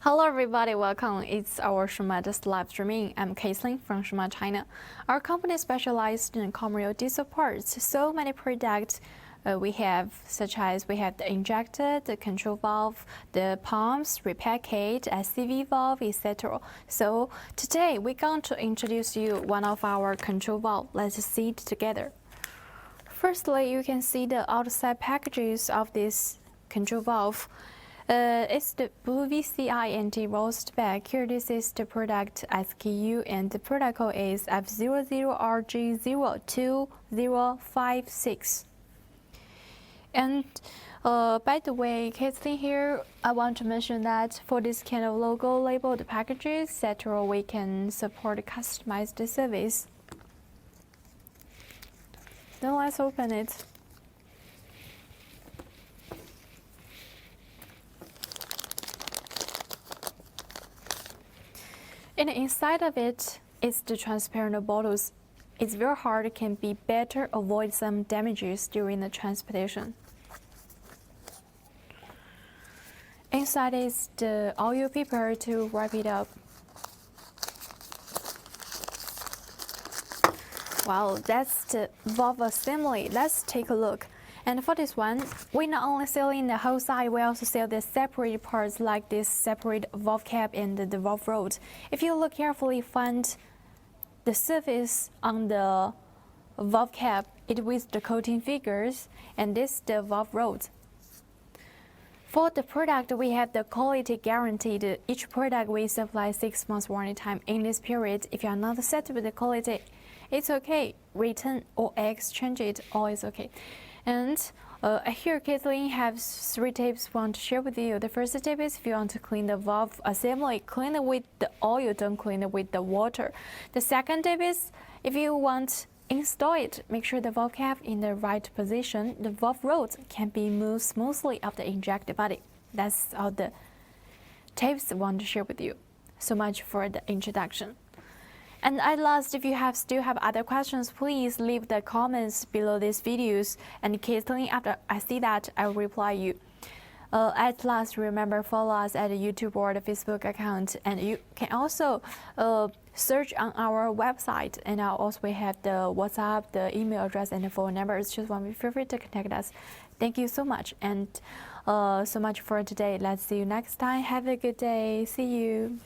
Hello everybody, welcome. It's our Shumatt live streaming. I'm Caitlin from Shumatt, China. Our company specialized in commercial diesel parts. So many products we have, such as we have the injector, the control valve, the pumps, repair kit, SCV valve, etc. So today we're going to introduce you one of our control valve. Let's see it together. Firstly, you can see the outside packages of this control valve. It's the blue VCI anti-rust bag. Here, this is the product SKU, and the product code is F00RJ02056. And by the way, Caitlin here, I want to mention that for this kind of logo labeled packages, etc., we can support customized service. Now let's open it. And inside of it is the transparent bottles. It's very hard, it can be better avoid some damages during the transportation. Inside is the oil paper to wrap it up. Wow, that's the valve assembly. Let's take a look. And for this one, we not only sell in the whole side, we also sell the separate parts like this separate valve cap and the valve rod. If you look carefully, find the surface on the valve cap, it with the coating figures, and this the valve rod. For the product, we have the quality guaranteed. Each product we supply 6 months warranty time. In this period, if you are not satisfied with the quality, it's okay. Return or exchange it, all is okay. And here, Caitlin has 3 tips I want to share with you. The first tip is if you want to clean the valve assembly, clean it with the oil, don't clean it with the water. The second tip is if you want to install it, make sure the valve cap in the right position. The valve rods can be moved smoothly of the injector body. That's all the tips I want to share with you. So much for the introduction. And at last, if you still have other questions, please leave the comments below these videos. And Caitlin, after I see that, I will reply you. At last, remember follow us at the YouTube or the Facebook account, and you can also search on our website. And also we have the WhatsApp, the email address, and the phone number. It's just one. Feel free to contact us. Thank you so much, and so much for today. Let's see you next time. Have a good day. See you.